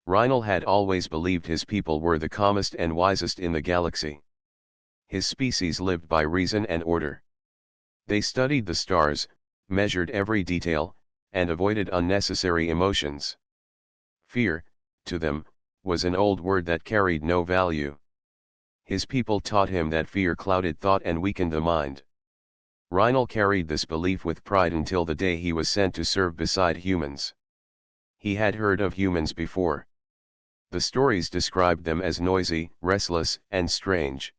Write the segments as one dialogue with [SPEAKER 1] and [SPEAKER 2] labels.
[SPEAKER 1] Reinl had always believed his people were the calmest and wisest in the galaxy. His species lived by reason and order. They studied the stars, measured every detail, and avoided unnecessary emotions. Fear, to them, was an old word that carried no value. His people taught him that fear clouded thought and weakened the mind. Reinl carried this belief with pride until the day he was sent to serve beside humans. He had heard of humans before. The stories described them as noisy, restless, and strange.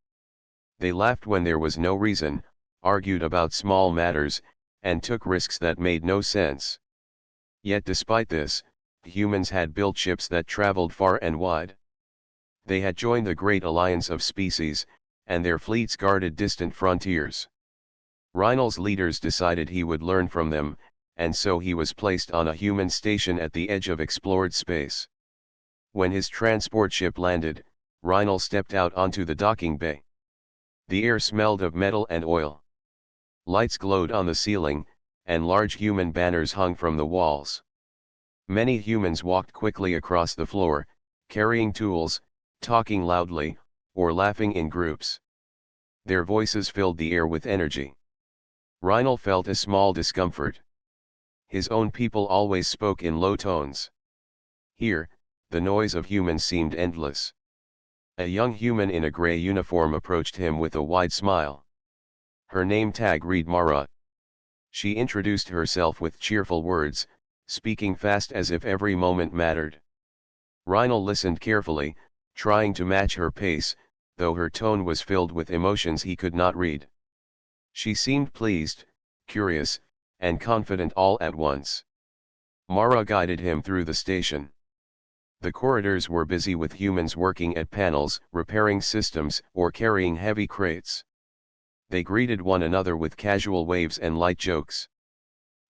[SPEAKER 1] They laughed when there was no reason, argued about small matters, and took risks that made no sense. Yet despite this, humans had built ships that traveled far and wide. They had joined the great alliance of species, and their fleets guarded distant frontiers. Reinl's leaders decided he would learn from them, and so he was placed on a human station at the edge of explored space. When his transport ship landed, Reinl stepped out onto the docking bay. The air smelled of metal and oil. Lights glowed on the ceiling, and large human banners hung from the walls. Many humans walked quickly across the floor, carrying tools, talking loudly, or laughing in groups. Their voices filled the air with energy. Reinl felt a small discomfort. His own people always spoke in low tones. Here, the noise of humans seemed endless. A young human in a gray uniform approached him with a wide smile. Her name tag read Mara. She introduced herself with cheerful words, speaking fast as if every moment mattered. Reinl listened carefully, trying to match her pace, though her tone was filled with emotions he could not read. She seemed pleased, curious, and confident all at once. Mara guided him through the station. The corridors were busy with humans working at panels, repairing systems, or carrying heavy crates. They greeted one another with casual waves and light jokes.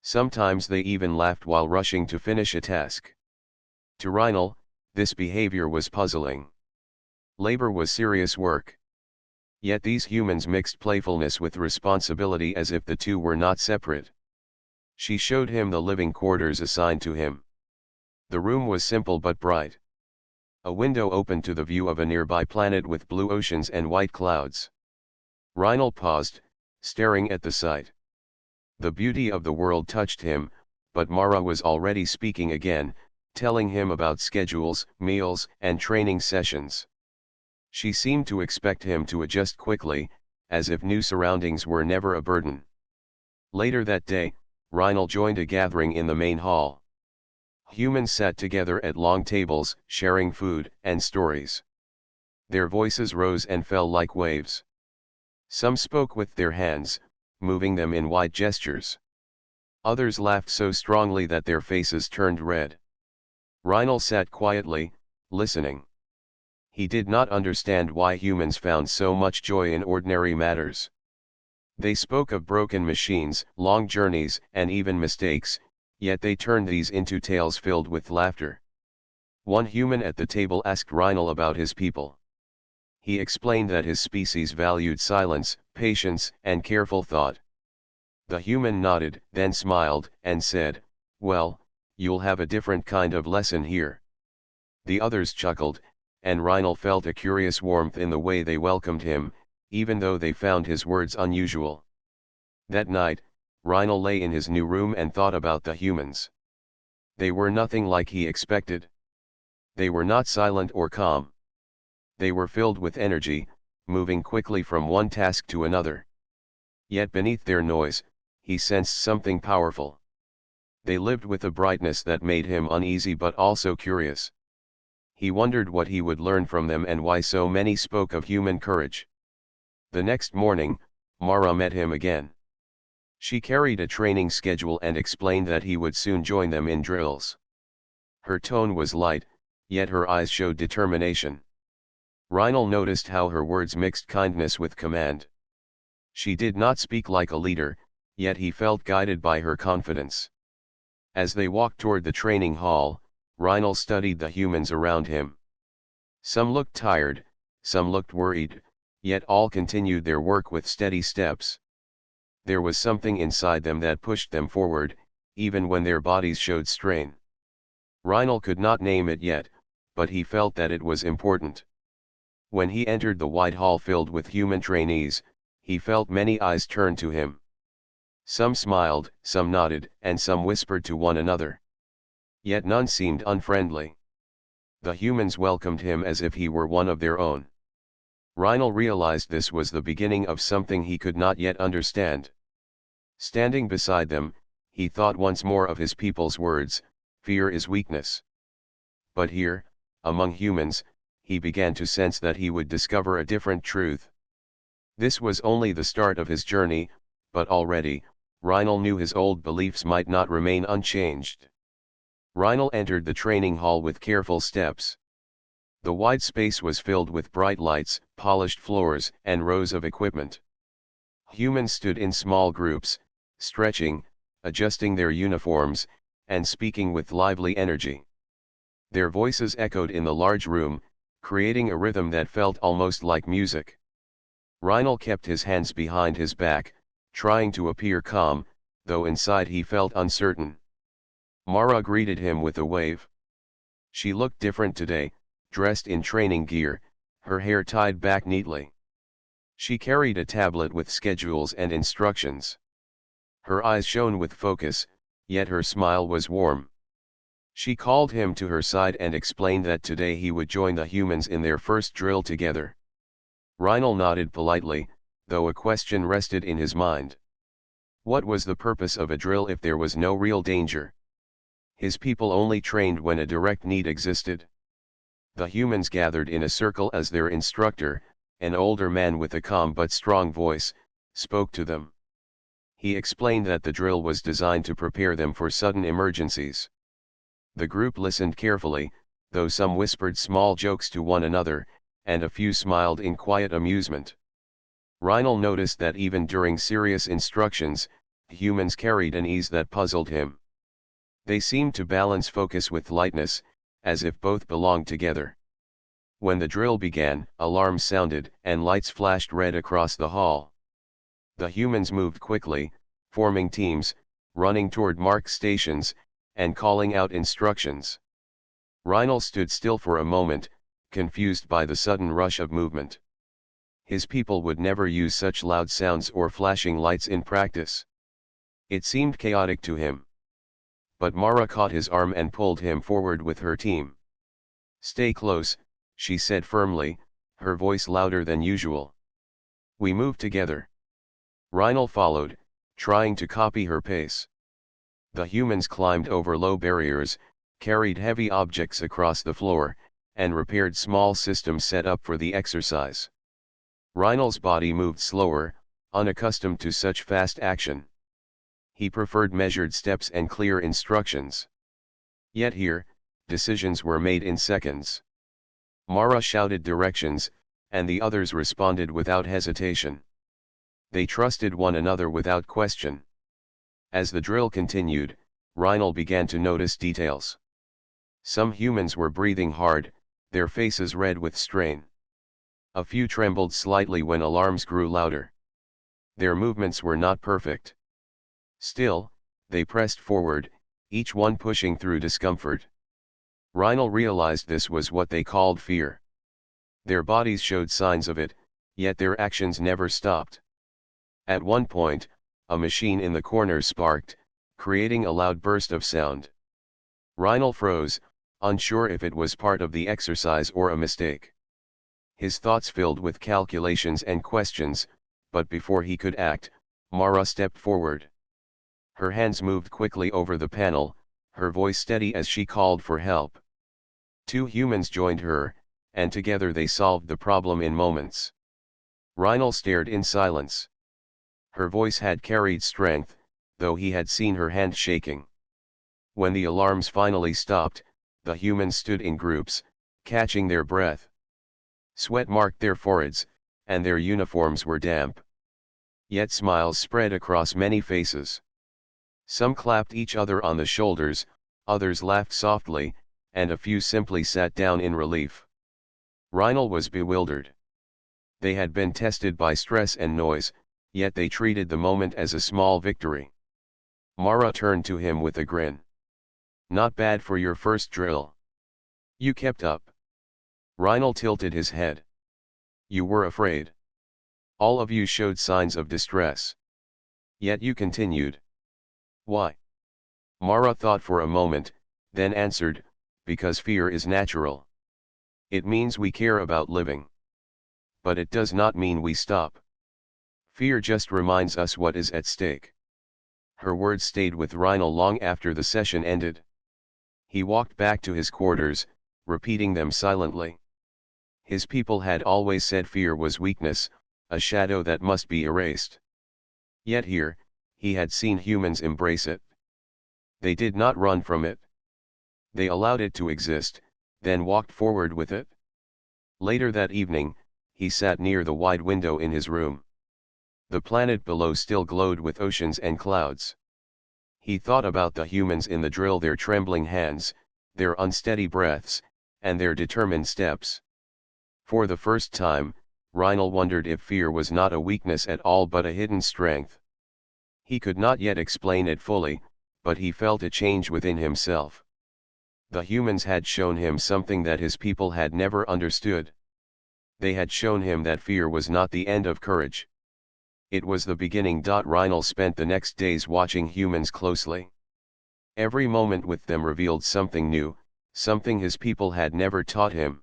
[SPEAKER 1] Sometimes they even laughed while rushing to finish a task. To Reinl, this behavior was puzzling. Labor was serious work. Yet these humans mixed playfulness with responsibility as if the two were not separate. She showed him the living quarters assigned to him. The room was simple but bright. A window opened to the view of a nearby planet with blue oceans and white clouds. Reinl paused, staring at the sight. The beauty of the world touched him, but Mara was already speaking again, telling him about schedules, meals, and training sessions. She seemed to expect him to adjust quickly, as if new surroundings were never a burden. Later that day, Reinl joined a gathering in the main hall. Humans sat together at long tables, sharing food and stories. Their voices rose and fell like waves. Some spoke with their hands, moving them in wide gestures. Others laughed so strongly that their faces turned red. Reinl sat quietly, listening. He did not understand why humans found so much joy in ordinary matters. They spoke of broken machines, long journeys, and even mistakes, yet they turned these into tales filled with laughter. One human at the table asked Reinl about his people. He explained that his species valued silence, patience, and careful thought. The human nodded, then smiled, and said, "Well, you'll have a different kind of lesson here." The others chuckled, and Reinl felt a curious warmth in the way they welcomed him, even though they found his words unusual. That night, Reinl lay in his new room and thought about the humans. They were nothing like he expected. They were not silent or calm. They were filled with energy, moving quickly from one task to another. Yet beneath their noise, he sensed something powerful. They lived with a brightness that made him uneasy but also curious. He wondered what he would learn from them and why so many spoke of human courage. The next morning, Mara met him again. She carried a training schedule and explained that he would soon join them in drills. Her tone was light, yet her eyes showed determination. Reinl noticed how her words mixed kindness with command. She did not speak like a leader, yet he felt guided by her confidence. As they walked toward the training hall, Reinl studied the humans around him. Some looked tired, some looked worried, yet all continued their work with steady steps. There was something inside them that pushed them forward, even when their bodies showed strain. Reinl could not name it yet, but he felt that it was important. When he entered the wide hall filled with human trainees, he felt many eyes turn to him. Some smiled, some nodded, and some whispered to one another. Yet none seemed unfriendly. The humans welcomed him as if he were one of their own. Reinl realized this was the beginning of something he could not yet understand. Standing beside them, he thought once more of his people's words, "Fear is weakness." But here, among humans, he began to sense that he would discover a different truth. This was only the start of his journey, but already, Reinl knew his old beliefs might not remain unchanged. Reinl entered the training hall with careful steps. The wide space was filled with bright lights, polished floors, and rows of equipment. Humans stood in small groups, stretching, adjusting their uniforms, and speaking with lively energy. Their voices echoed in the large room, creating a rhythm that felt almost like music. Reinl kept his hands behind his back, trying to appear calm, though inside he felt uncertain. Mara greeted him with a wave. She looked different today, dressed in training gear, her hair tied back neatly. She carried a tablet with schedules and instructions. Her eyes shone with focus, yet her smile was warm. She called him to her side and explained that today he would join the humans in their first drill together. Reinl nodded politely, though a question rested in his mind. What was the purpose of a drill if there was no real danger? His people only trained when a direct need existed. The humans gathered in a circle as their instructor, an older man with a calm but strong voice, spoke to them. He explained that the drill was designed to prepare them for sudden emergencies. The group listened carefully, though some whispered small jokes to one another, and a few smiled in quiet amusement. Reinl noticed that even during serious instructions, humans carried an ease that puzzled him. They seemed to balance focus with lightness, as if both belonged together. When the drill began, alarms sounded, and lights flashed red across the hall. The humans moved quickly, forming teams, running toward marked stations, and calling out instructions. Reinl stood still for a moment, confused by the sudden rush of movement. His people would never use such loud sounds or flashing lights in practice. It seemed chaotic to him. But Mara caught his arm and pulled him forward with her team. "Stay close," she said firmly, her voice louder than usual. We moved together. Reinl followed, trying to copy her pace. The humans climbed over low barriers, carried heavy objects across the floor, and repaired small systems set up for the exercise. Reinl's body moved slower, unaccustomed to such fast action. He preferred measured steps and clear instructions. Yet here, decisions were made in seconds. Mara shouted directions, and the others responded without hesitation. They trusted one another without question. As the drill continued, Reinl began to notice details. Some humans were breathing hard, their faces red with strain. A few trembled slightly when alarms grew louder. Their movements were not perfect. Still, they pressed forward, each one pushing through discomfort. Reinl realized this was what they called fear. Their bodies showed signs of it, yet their actions never stopped. At one point, a machine in the corner sparked, creating a loud burst of sound. Reinl froze, unsure if it was part of the exercise or a mistake. His thoughts filled with calculations and questions, but before he could act, Mara stepped forward. Her hands moved quickly over the panel, her voice steady as she called for help. Two humans joined her, and together they solved the problem in moments. Reinl stared in silence. Her voice had carried strength, though he had seen her hand shaking. When the alarms finally stopped, the humans stood in groups, catching their breath. Sweat marked their foreheads, and their uniforms were damp. Yet smiles spread across many faces. Some clapped each other on the shoulders, others laughed softly, and a few simply sat down in relief. Reinl was bewildered. They had been tested by stress and noise, yet they treated the moment as a small victory. Mara turned to him with a grin. "Not bad for your first drill." You kept up. Reinl tilted his head. You were afraid. All of you showed signs of distress. Yet you continued. Why? Mara thought for a moment, then answered, because fear is natural. It means we care about living. But it does not mean we stop. Fear just reminds us what is at stake. Her words stayed with Reinl long after the session ended. He walked back to his quarters, repeating them silently. His people had always said fear was weakness, a shadow that must be erased. Yet here, he had seen humans embrace it. They did not run from it. They allowed it to exist, then walked forward with it. Later that evening, he sat near the wide window in his room. The planet below still glowed with oceans and clouds. He thought about the humans in the drill, their trembling hands, their unsteady breaths, and their determined steps. For the first time, Reinl wondered if fear was not a weakness at all but a hidden strength. He could not yet explain it fully, but he felt a change within himself. The humans had shown him something that his people had never understood. They had shown him that fear was not the end of courage. It was the beginning. Reinl spent the next days watching humans closely. Every moment with them revealed something new, something his people had never taught him.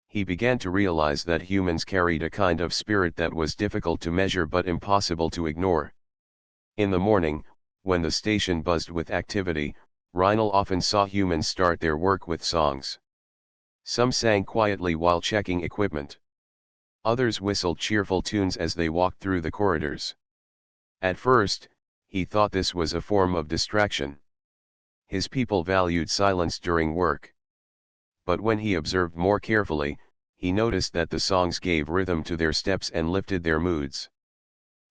[SPEAKER 1] He began to realize that humans carried a kind of spirit that was difficult to measure but impossible to ignore. In the morning, when the station buzzed with activity, Reinl often saw humans start their work with songs. Some sang quietly while checking equipment. Others whistled cheerful tunes as they walked through the corridors. At first, he thought this was a form of distraction. His people valued silence during work. But when he observed more carefully, he noticed that the songs gave rhythm to their steps and lifted their moods.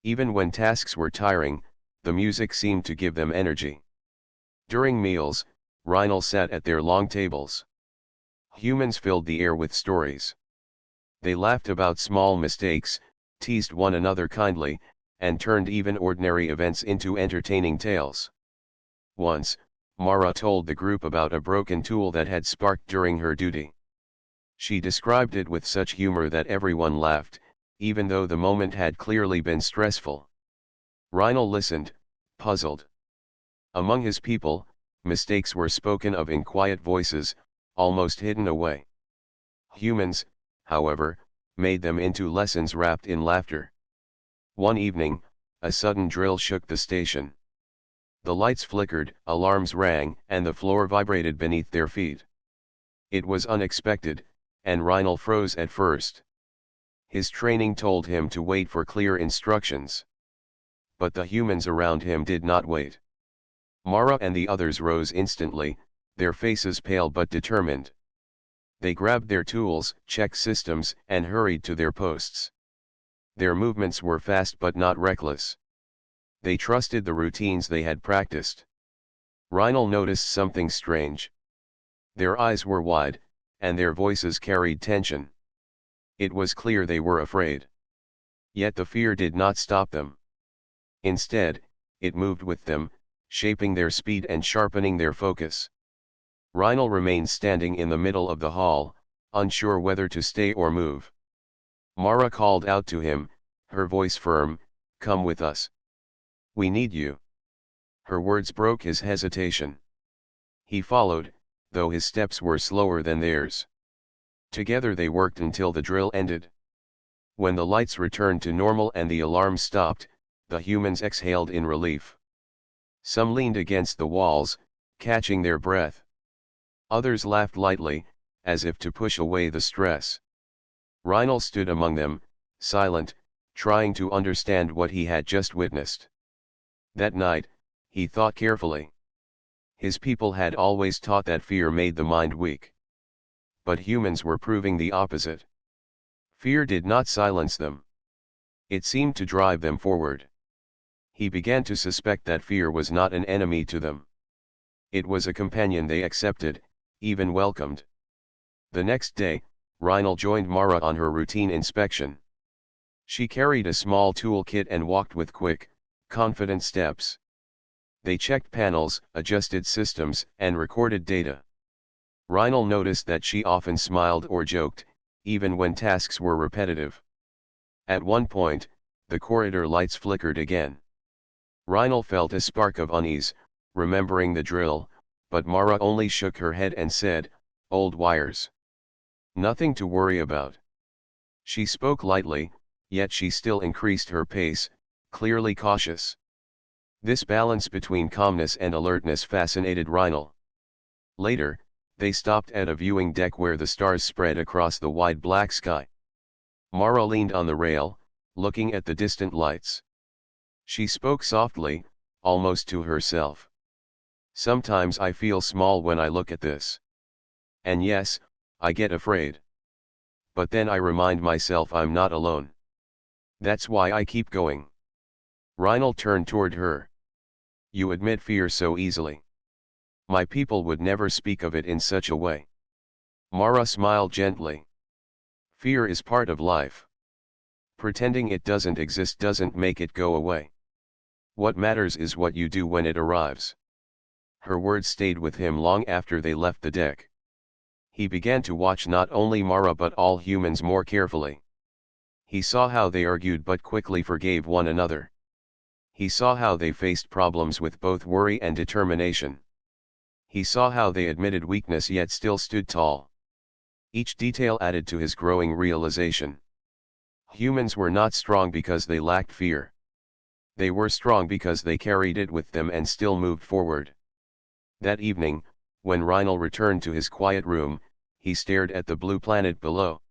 [SPEAKER 1] Even when tasks were tiring, the music seemed to give them energy. During meals, Reinl sat at their long tables. Humans filled the air with stories. They laughed about small mistakes, teased one another kindly, and turned even ordinary events into entertaining tales. Once, Mara told the group about a broken tool that had sparked during her duty. She described it with such humor that everyone laughed, even though the moment had clearly been stressful. Reinl listened, puzzled. Among his people, mistakes were spoken of in quiet voices, almost hidden away. Humans, however, made them into lessons wrapped in laughter. One evening, a sudden drill shook the station. The lights flickered, alarms rang, and the floor vibrated beneath their feet. It was unexpected, and Reinl froze at first. His training told him to wait for clear instructions. But the humans around him did not wait. Mara and the others rose instantly, their faces pale but determined. They grabbed their tools, checked systems, and hurried to their posts. Their movements were fast but not reckless. They trusted the routines they had practiced. Reinl noticed something strange. Their eyes were wide, and their voices carried tension. It was clear they were afraid. Yet the fear did not stop them. Instead, it moved with them, shaping their speed and sharpening their focus. Reinl remained standing in the middle of the hall, unsure whether to stay or move. Mara called out to him, her voice firm, "Come with us. We need you." Her words broke his hesitation. He followed, though his steps were slower than theirs. Together they worked until the drill ended. When the lights returned to normal and the alarm stopped, the humans exhaled in relief. Some leaned against the walls, catching their breath. Others laughed lightly, as if to push away the stress. Reinl stood among them, silent, trying to understand what he had just witnessed. That night, he thought carefully. His people had always taught that fear made the mind weak. But humans were proving the opposite. Fear did not silence them. It seemed to drive them forward. He began to suspect that fear was not an enemy to them. It was a companion they accepted, even welcomed. The next day, Reinl joined Mara on her routine inspection. She carried a small toolkit and walked with quick, confident steps. They checked panels, adjusted systems, and recorded data. Reinl noticed that she often smiled or joked, even when tasks were repetitive. At one point, the corridor lights flickered again. Reinl felt a spark of unease, remembering the drill, but Mara only shook her head and said, "Old wires. Nothing to worry about." She spoke lightly, yet she still increased her pace, clearly cautious. This balance between calmness and alertness fascinated Reinl. Later, they stopped at a viewing deck where the stars spread across the wide black sky. Mara leaned on the rail, looking at the distant lights. She spoke softly, almost to herself. "Sometimes I feel small when I look at this. And yes, I get afraid. But then I remind myself I'm not alone. That's why I keep going." Reinl turned toward her. "You admit fear so easily. My people would never speak of it in such a way." Mara smiled gently. "Fear is part of life. Pretending it doesn't exist doesn't make it go away. What matters is what you do when it arrives." Her words stayed with him long after they left the deck. He began to watch not only Mara but all humans more carefully. He saw how they argued but quickly forgave one another. He saw how they faced problems with both worry and determination. He saw how they admitted weakness yet still stood tall. Each detail added to his growing realization. Humans were not strong because they lacked fear. They were strong because they carried it with them and still moved forward. That evening, when Reinl returned to his quiet room, he stared at the blue planet below.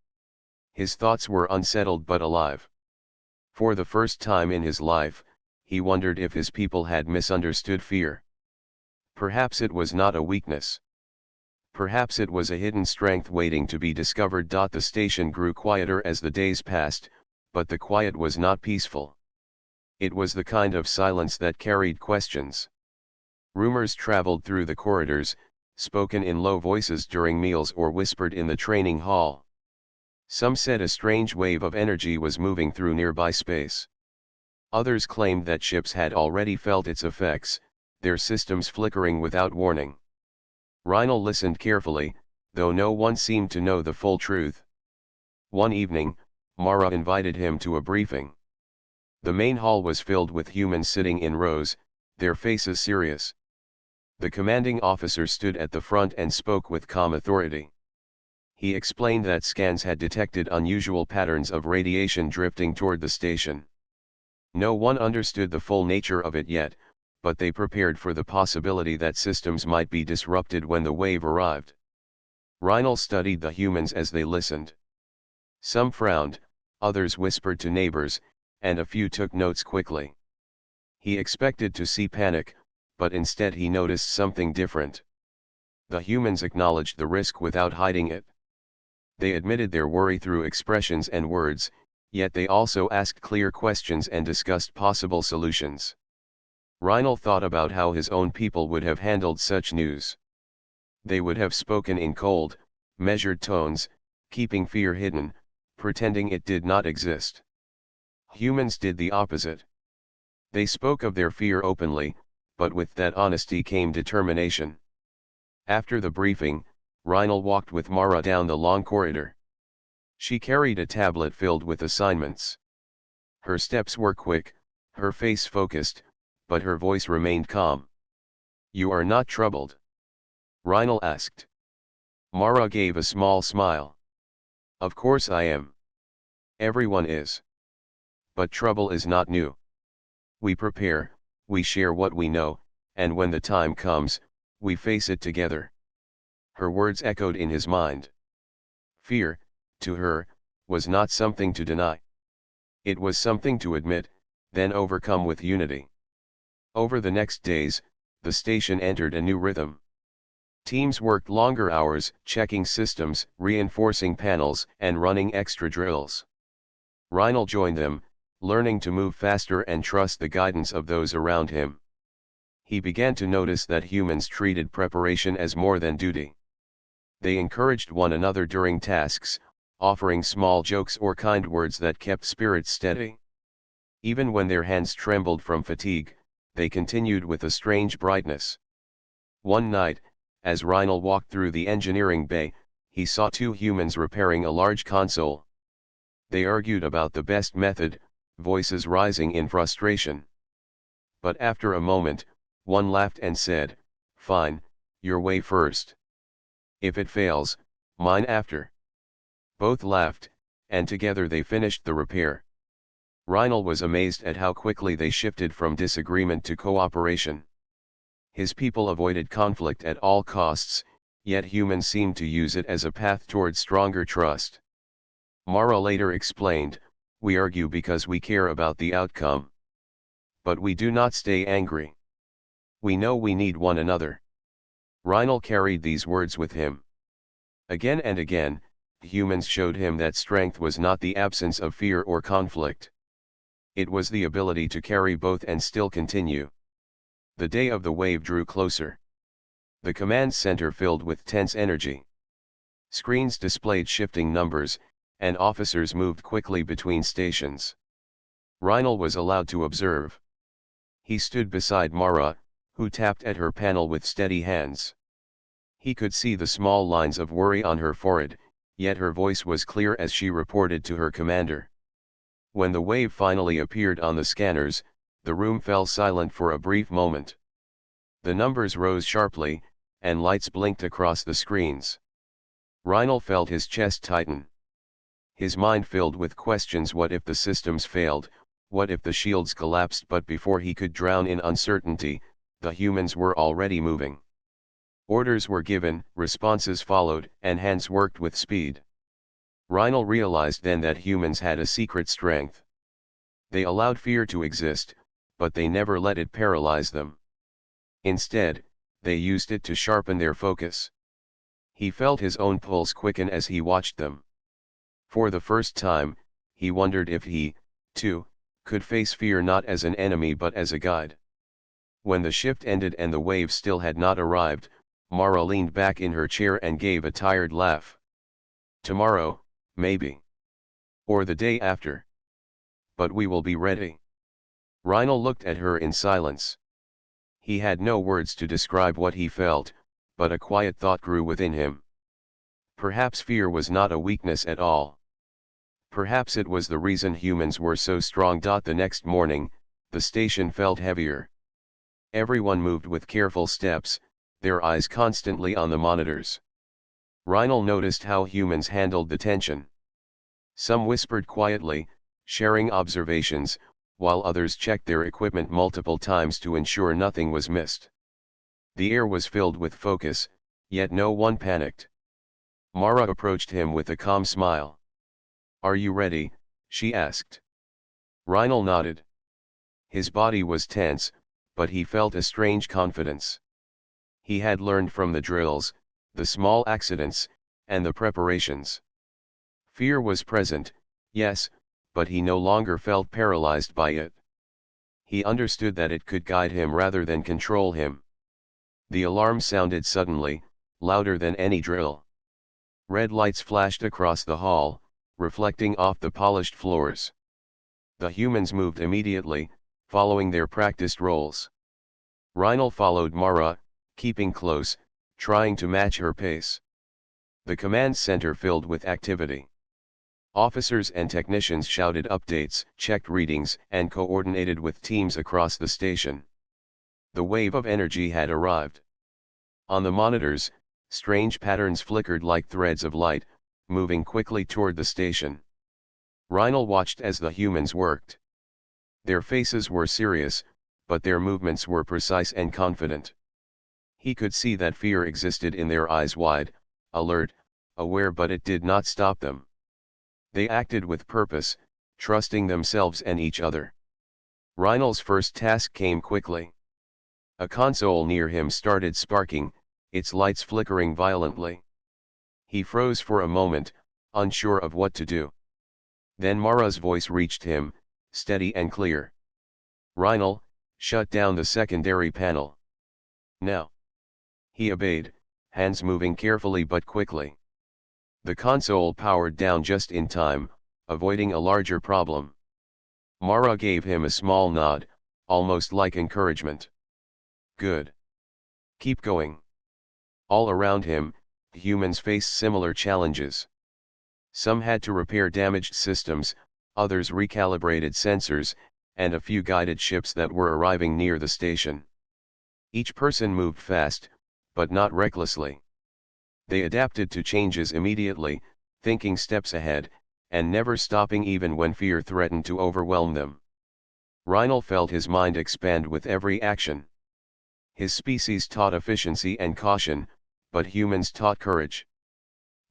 [SPEAKER 1] His thoughts were unsettled but alive. For the first time in his life, he wondered if his people had misunderstood fear. Perhaps it was not a weakness. Perhaps it was a hidden strength waiting to be discovered. The station grew quieter as the days passed, but the quiet was not peaceful. It was the kind of silence that carried questions. Rumors traveled through the corridors, spoken in low voices during meals or whispered in the training hall. Some said a strange wave of energy was moving through nearby space. Others claimed that ships had already felt its effects, their systems flickering without warning. Reinl listened carefully, though no one seemed to know the full truth. One evening, Mara invited him to a briefing. The main hall was filled with humans sitting in rows, their faces serious. The commanding officer stood at the front and spoke with calm authority. He explained that scans had detected unusual patterns of radiation drifting toward the station. No one understood the full nature of it yet, but they prepared for the possibility that systems might be disrupted when the wave arrived. Reinl studied the humans as they listened. Some frowned, others whispered to neighbors, and a few took notes quickly. He expected to see panic, but instead he noticed something different. The humans acknowledged the risk without hiding it. They admitted their worry through expressions and words, yet they also asked clear questions and discussed possible solutions. Reinl thought about how his own people would have handled such news. They would have spoken in cold, measured tones, keeping fear hidden, pretending it did not exist. Humans did the opposite. They spoke of their fear openly, but with that honesty came determination. After the briefing, Reinl walked with Mara down the long corridor. She carried a tablet filled with assignments. Her steps were quick, her face focused, but her voice remained calm. "You are not troubled?" Reinl asked. Mara gave a small smile. "Of course I am. Everyone is. But trouble is not new. We prepare, we share what we know, and when the time comes, we face it together." Her words echoed in his mind. Fear, to her, was not something to deny. It was something to admit, then overcome with unity. Over the next days, the station entered a new rhythm. Teams worked longer hours, checking systems, reinforcing panels, and running extra drills. Reinl joined them, learning to move faster and trust the guidance of those around him. He began to notice that humans treated preparation as more than duty. They encouraged one another during tasks, offering small jokes or kind words that kept spirits steady. Even when their hands trembled from fatigue, they continued with a strange brightness. One night, As Reinl walked through the engineering bay, he saw two humans repairing a large console. They argued about the best method, voices rising in frustration. But after a moment, one laughed and said, "Fine, your way first. If it fails, mine after." Both laughed, and together they finished the repair. Reinl was amazed at how quickly they shifted from disagreement to cooperation. His people avoided conflict at all costs, yet humans seemed to use it as a path toward stronger trust. Mara later explained, "We argue because we care about the outcome. But we do not stay angry. We know we need one another." Reinl carried these words with him. Again and again, humans showed him that strength was not the absence of fear or conflict. It was the ability to carry both and still continue. The day of the wave drew closer. The command center filled with tense energy. Screens displayed shifting numbers, and officers moved quickly between stations. Reinl was allowed to observe. He stood beside Mara, who tapped at her panel with steady hands. He could see the small lines of worry on her forehead, yet her voice was clear as she reported to her commander. When the wave finally appeared on the scanners, the room fell silent for a brief moment. The numbers rose sharply, and lights blinked across the screens. Reinl felt his chest tighten. His mind filled with questions. What if the systems failed? What if the shields collapsed? But before he could drown in uncertainty, the humans were already moving. Orders were given, responses followed, and hands worked with speed. Reinl realized then that humans had a secret strength. They allowed fear to exist, but they never let it paralyze them. Instead, they used it to sharpen their focus. He felt his own pulse quicken as he watched them. For the first time, he wondered if he, too, could face fear not as an enemy but as a guide. When the shift ended and the wave still had not arrived, Mara leaned back in her chair and gave a tired laugh. "Tomorrow, maybe. Or the day after. But we will be ready." Reinl looked at her in silence. He had no words to describe what he felt, but a quiet thought grew within him. Perhaps fear was not a weakness at all. Perhaps it was the reason humans were so strong. The next morning, the station felt heavier. Everyone moved with careful steps, their eyes constantly on the monitors. Reinl noticed how humans handled the tension. Some whispered quietly, sharing observations, while others checked their equipment multiple times to ensure nothing was missed. The air was filled with focus, yet no one panicked. Mara approached him with a calm smile. "Are you ready?" she asked. Reinl nodded. His body was tense, but he felt a strange confidence. He had learned from the drills, the small accidents, and the preparations. Fear was present, yes, but he no longer felt paralyzed by it. He understood that it could guide him rather than control him. The alarm sounded suddenly, louder than any drill. Red lights flashed across the hall, reflecting off the polished floors. The humans moved immediately, following their practiced roles. Reinl followed Mara, keeping close, trying to match her pace. The command center filled with activity. Officers and technicians shouted updates, checked readings, and coordinated with teams across the station. The wave of energy had arrived. On the monitors, strange patterns flickered like threads of light, moving quickly toward the station. Reinl watched as the humans worked. Their faces were serious, but their movements were precise and confident. He could see that fear existed in their eyes, wide, alert, aware, but it did not stop them. They acted with purpose, trusting themselves and each other. Reinl's first task came quickly. A console near him started sparking, its lights flickering violently. He froze for a moment, unsure of what to do. Then Mara's voice reached him, steady and clear. "Reinl, shut down the secondary panel. Now." He obeyed, hands moving carefully but quickly. The console powered down just in time, avoiding a larger problem. Mara gave him a small nod, almost like encouragement. "Good. Keep going." All around him, humans faced similar challenges. Some had to repair damaged systems, others recalibrated sensors, and a few guided ships that were arriving near the station. Each person moved fast, but not recklessly. They adapted to changes immediately, thinking steps ahead, and never stopping even when fear threatened to overwhelm them. Reinl felt his mind expand with every action. His species taught efficiency and caution, but humans taught courage.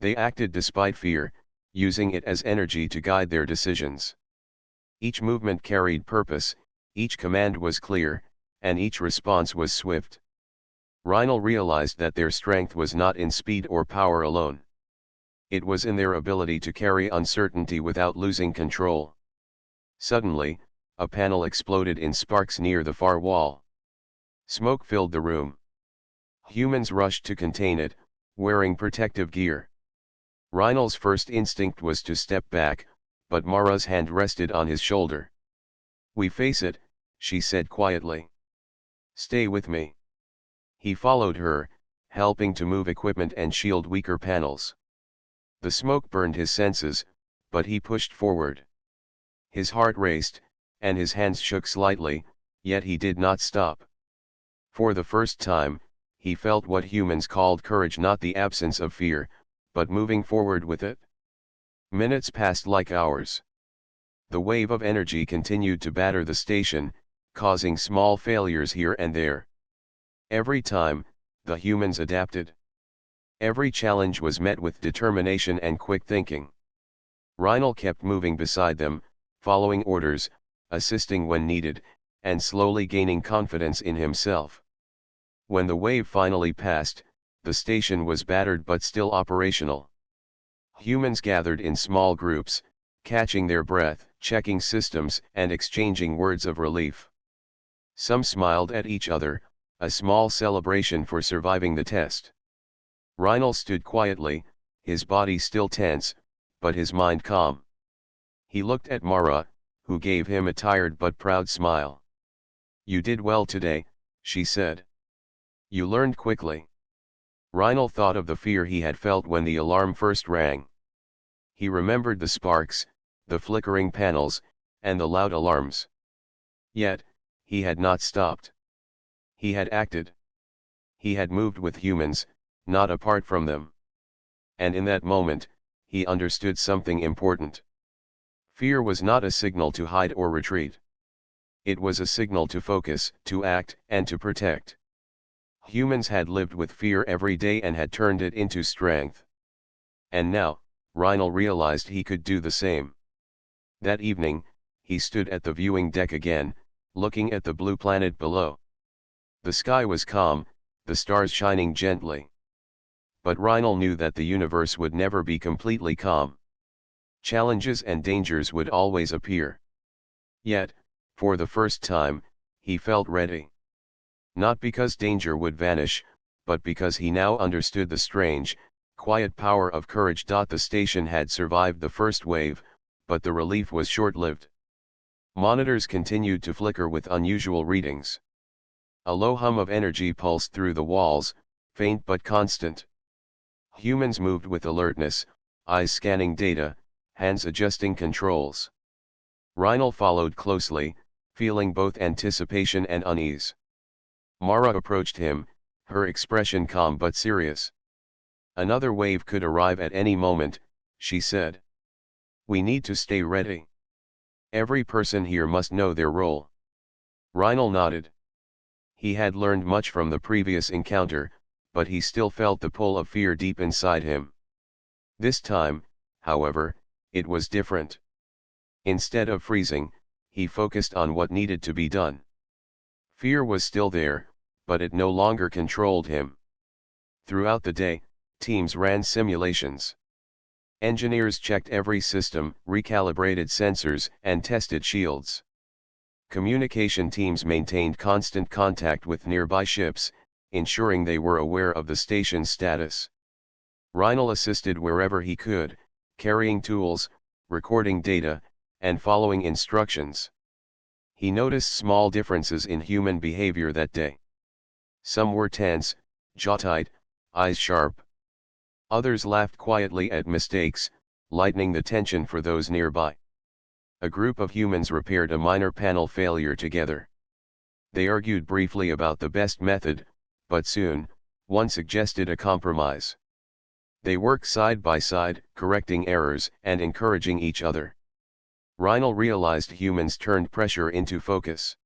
[SPEAKER 1] They acted despite fear, using it as energy to guide their decisions. Each movement carried purpose, each command was clear, and each response was swift. Reinl realized that their strength was not in speed or power alone. It was in their ability to carry uncertainty without losing control. Suddenly, a panel exploded in sparks near the far wall. Smoke filled the room. Humans rushed to contain it, wearing protective gear. Reinl's first instinct was to step back, but Mara's hand rested on his shoulder. "We face it," she said quietly. "Stay with me." He followed her, helping to move equipment and shield weaker panels. The smoke burned his senses, but he pushed forward. His heart raced, and his hands shook slightly, yet he did not stop. For the first time, he felt what humans called courage, not the absence of fear, but moving forward with it. Minutes passed like hours. The wave of energy continued to batter the station, causing small failures here and there. Every time, the humans adapted. Every challenge was met with determination and quick thinking. Reinl kept moving beside them, following orders, assisting when needed, and slowly gaining confidence in himself. When the wave finally passed, the station was battered but still operational. Humans gathered in small groups, catching their breath, checking systems, and exchanging words of relief. Some smiled at each other, a small celebration for surviving the test. Reinl stood quietly, his body still tense, but his mind calm. He looked at Mara, who gave him a tired but proud smile. "You did well today," she said. "You learned quickly." Reinl thought of the fear he had felt when the alarm first rang. He remembered the sparks, the flickering panels, and the loud alarms. Yet, he had not stopped. He had acted. He had moved with humans, not apart from them. And in that moment, he understood something important. Fear was not a signal to hide or retreat. It was a signal to focus, to act, and to protect. Humans had lived with fear every day and had turned it into strength. And now, Reinl realized he could do the same. That evening, he stood at the viewing deck again, looking at the blue planet below. The sky was calm, the stars shining gently. But Reinl knew that the universe would never be completely calm. Challenges and dangers would always appear. Yet, for the first time, he felt ready. Not because danger would vanish, but because he now understood the strange, quiet power of courage. The station had survived the first wave, but the relief was short-lived. Monitors continued to flicker with unusual readings. A low hum of energy pulsed through the walls, faint but constant. Humans moved with alertness, eyes scanning data, hands adjusting controls. Reinl followed closely, feeling both anticipation and unease. Mara approached him, her expression calm but serious. "Another wave could arrive at any moment," she said. "We need to stay ready. Every person here must know their role." Reinl nodded. He had learned much from the previous encounter, but he still felt the pull of fear deep inside him. This time, however, it was different. Instead of freezing, he focused on what needed to be done. Fear was still there, but it no longer controlled him. Throughout the day, teams ran simulations. Engineers checked every system, recalibrated sensors, and tested shields. Communication teams maintained constant contact with nearby ships, ensuring they were aware of the station's status. Reinl assisted wherever he could, carrying tools, recording data, and following instructions. He noticed small differences in human behavior that day. Some were tense, jaw-tight, eyes sharp. Others laughed quietly at mistakes, lightening the tension for those nearby. A group of humans repaired a minor panel failure together. They argued briefly about the best method, but soon, one suggested a compromise. They worked side by side, correcting errors and encouraging each other. Reinl realized humans turned pressure into focus.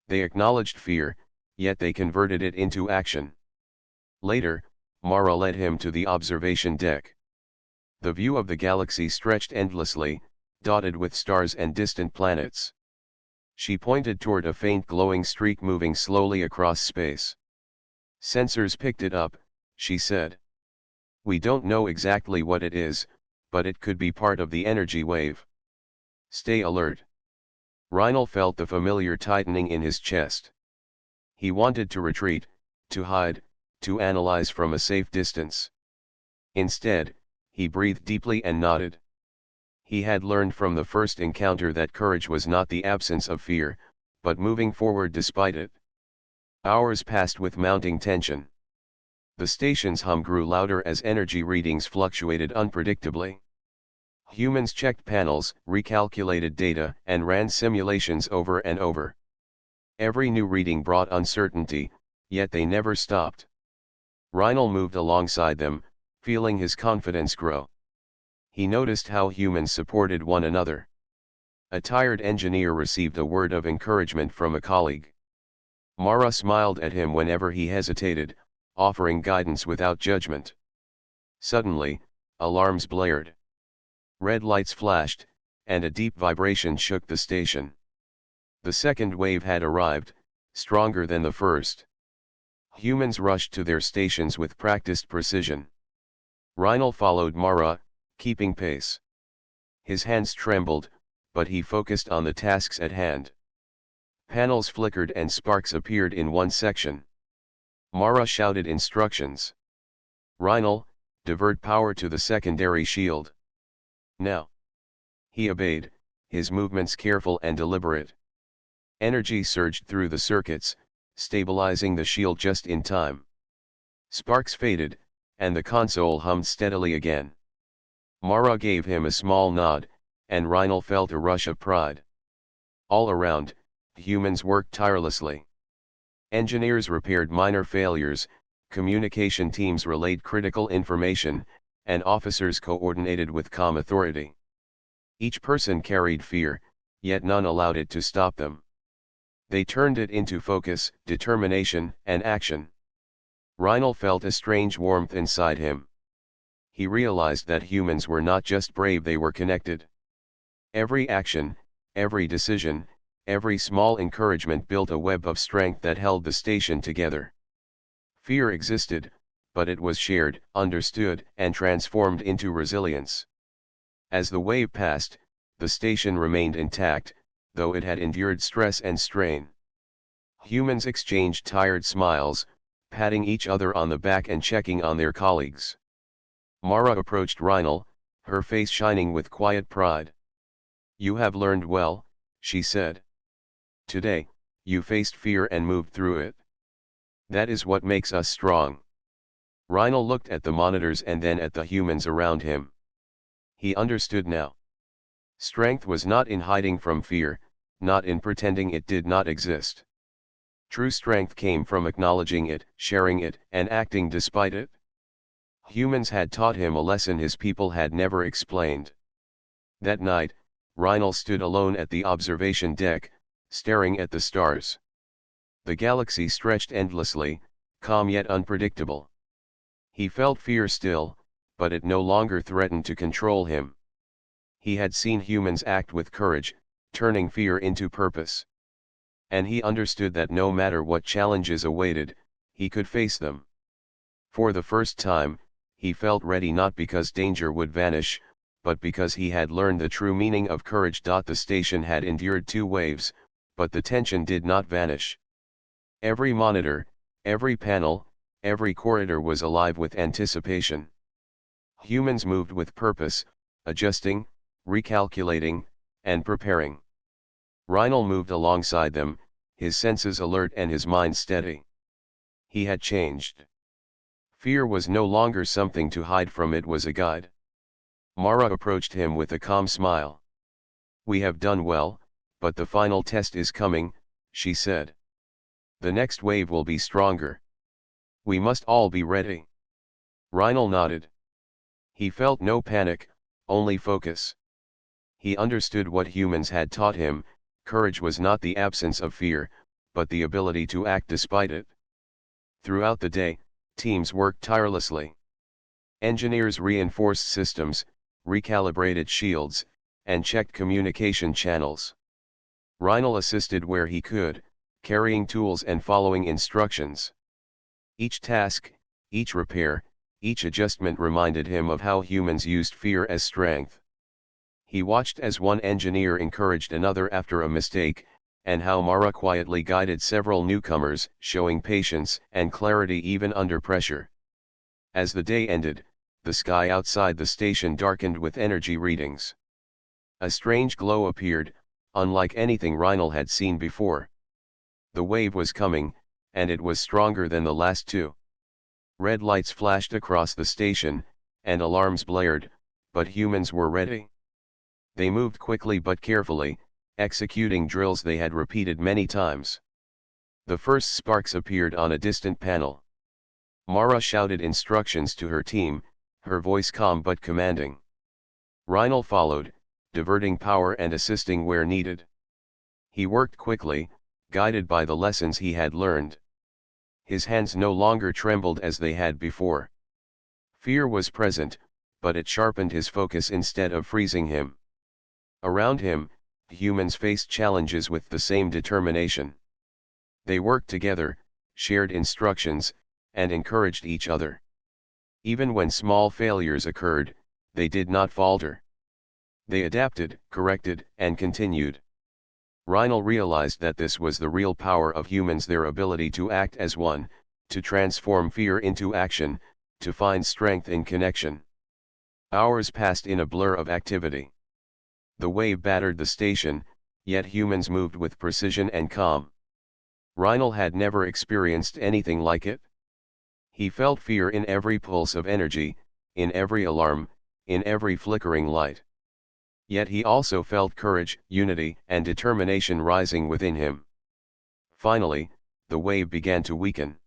[SPEAKER 1] They acknowledged fear, yet they converted it into action. Later, Mara led him to the observation deck. The view of the galaxy stretched endlessly, dotted with stars and distant planets. She pointed toward a faint glowing streak moving slowly across space. "Sensors picked it up," she said. "We don't know exactly what it is, but it could be part of the energy wave. Stay alert." Reinl felt the familiar tightening in his chest. He wanted to retreat, to hide, to analyze from a safe distance. Instead, he breathed deeply and nodded. He had learned from the first encounter that courage was not the absence of fear, but moving forward despite it. Hours passed with mounting tension. The station's hum grew louder as energy readings fluctuated unpredictably. Humans checked panels, recalculated data, and ran simulations over and over. Every new reading brought uncertainty, yet they never stopped. Reinl moved alongside them, feeling his confidence grow. He noticed how humans supported one another. A tired engineer received a word of encouragement from a colleague. Mara smiled at him whenever he hesitated, offering guidance without judgment. Suddenly, alarms blared. Red lights flashed, and a deep vibration shook the station. The second wave had arrived, stronger than the first. Humans rushed to their stations with practiced precision. Reinl followed Mara, keeping pace. His hands trembled, but he focused on the tasks at hand. Panels flickered and sparks appeared in one section. Mara shouted instructions. "Reinl, divert power to the secondary shield. Now." He obeyed, his movements careful and deliberate. Energy surged through the circuits, stabilizing the shield just in time. Sparks faded, and the console hummed steadily again. Mara gave him a small nod, and Reinl felt a rush of pride. All around, humans worked tirelessly. Engineers repaired minor failures, communication teams relayed critical information, and officers coordinated with calm authority. Each person carried fear, yet none allowed it to stop them. They turned it into focus, determination, and action. Reinl felt a strange warmth inside him. He realized that humans were not just brave, they were connected. Every action, every decision, every small encouragement built a web of strength that held the station together. Fear existed, but it was shared, understood, and transformed into resilience. As the wave passed, the station remained intact, though it had endured stress and strain. Humans exchanged tired smiles, patting each other on the back and checking on their colleagues. Mara approached Reinl, her face shining with quiet pride. "You have learned well," she said. "Today, you faced fear and moved through it. That is what makes us strong." Reinl looked at the monitors and then at the humans around him. He understood now. Strength was not in hiding from fear, not in pretending it did not exist. True strength came from acknowledging it, sharing it, and acting despite it. Humans had taught him a lesson his people had never explained. That night, Reinl stood alone at the observation deck, staring at the stars. The galaxy stretched endlessly, calm yet unpredictable. He felt fear still, but it no longer threatened to control him. He had seen humans act with courage, turning fear into purpose. And he understood that no matter what challenges awaited, he could face them. For the first time, he felt ready, not because danger would vanish, but because he had learned the true meaning of courage. The station had endured 2 waves, but the tension did not vanish. Every monitor, every panel, every corridor was alive with anticipation. Humans moved with purpose, adjusting, recalculating, and preparing. Reinl moved alongside them, his senses alert and his mind steady. He had changed. Fear was no longer something to hide from, it was a guide. Mara approached him with a calm smile. "We have done well, but the final test is coming," she said. "The next wave will be stronger. We must all be ready." Rhinal nodded. He felt no panic, only focus. He understood what humans had taught him: courage was not the absence of fear, but the ability to act despite it. Throughout the day, teams worked tirelessly. Engineers reinforced systems, recalibrated shields, and checked communication channels. Rhinal assisted where he could, carrying tools and following instructions. Each task, each repair, each adjustment reminded him of how humans used fear as strength. He watched as one engineer encouraged another after a mistake, and how Mara quietly guided several newcomers, showing patience and clarity even under pressure. As the day ended, the sky outside the station darkened with energy readings. A strange glow appeared, unlike anything Rhinal had seen before. The wave was coming, and it was stronger than the last two. Red lights flashed across the station, and alarms blared, but humans were ready. They moved quickly but carefully, executing drills they had repeated many times. The first sparks appeared on a distant panel. Mara shouted instructions to her team, her voice calm but commanding. Rhinal followed, diverting power and assisting where needed. He worked quickly, guided by the lessons he had learned. His hands no longer trembled as they had before. Fear was present, but it sharpened his focus instead of freezing him. Around him, humans faced challenges with the same determination. They worked together, shared instructions, and encouraged each other. Even when small failures occurred, they did not falter. They adapted, corrected, and continued. Rhinal realized that this was the real power of humans: their ability to act as one, to transform fear into action, to find strength in connection. Hours passed in a blur of activity. The wave battered the station, yet humans moved with precision and calm. Rhinal had never experienced anything like it. He felt fear in every pulse of energy, in every alarm, in every flickering light. Yet he also felt courage, unity, and determination rising within him. Finally, the wave began to weaken.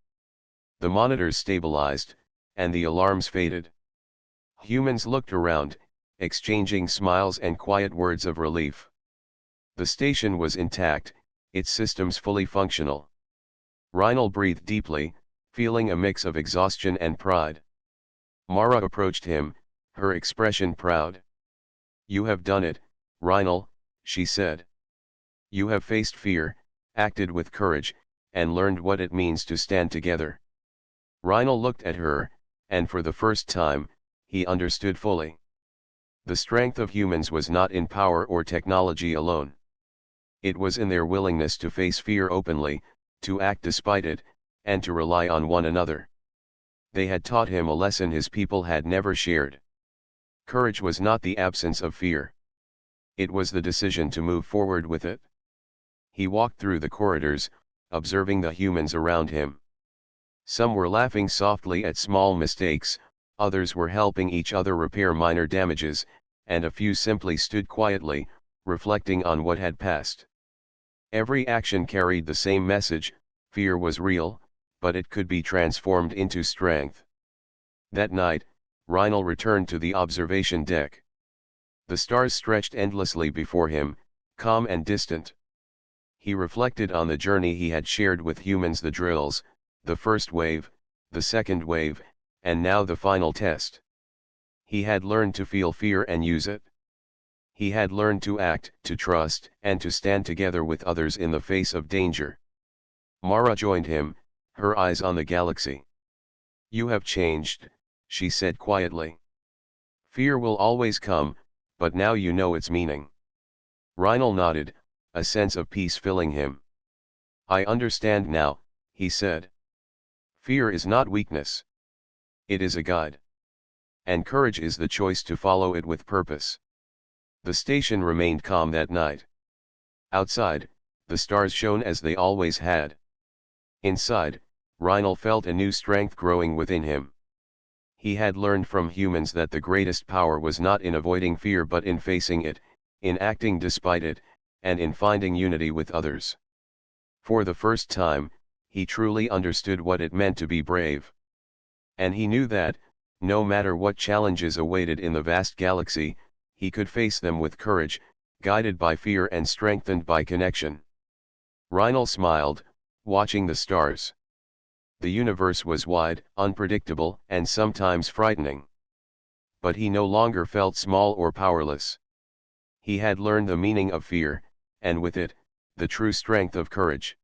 [SPEAKER 1] The monitors stabilized, and the alarms faded. Humans looked around, exchanging smiles and quiet words of relief. The station was intact, its systems fully functional. Rhinal breathed deeply, feeling a mix of exhaustion and pride. Mara approached him, her expression proud. "You have done it, Rhinal," she said. "You have faced fear, acted with courage, and learned what it means to stand together." Rhinal looked at her, and for the first time, he understood fully. The strength of humans was not in power or technology alone. It was in their willingness to face fear openly, to act despite it, and to rely on one another. They had taught him a lesson his people had never shared. Courage was not the absence of fear. It was the decision to move forward with it. He walked through the corridors, observing the humans around him. Some were laughing softly at small mistakes, others were helping each other repair minor damages, and a few simply stood quietly, reflecting on what had passed. Every action carried the same message: fear was real, but it could be transformed into strength. That night, Rhinal returned to the observation deck. The stars stretched endlessly before him, calm and distant. He reflected on the journey he had shared with humans: the drills, the first wave, the second wave, and now the final test. He had learned to feel fear and use it. He had learned to act, to trust, and to stand together with others in the face of danger. Mara joined him, her eyes on the galaxy. "You have changed," she said quietly. "Fear will always come, but now you know its meaning." Rhinal nodded, a sense of peace filling him. "I understand now," he said. "Fear is not weakness. It is a guide. And courage is the choice to follow it with purpose." The station remained calm that night. Outside, the stars shone as they always had. Inside, Rhinal felt a new strength growing within him. He had learned from humans that the greatest power was not in avoiding fear but in facing it, in acting despite it, and in finding unity with others. For the first time, he truly understood what it meant to be brave. And he knew that, no matter what challenges awaited in the vast galaxy, he could face them with courage, guided by fear and strengthened by connection. Reinl smiled, watching the stars. The universe was wide, unpredictable, and sometimes frightening. But he no longer felt small or powerless. He had learned the meaning of fear, and with it, the true strength of courage.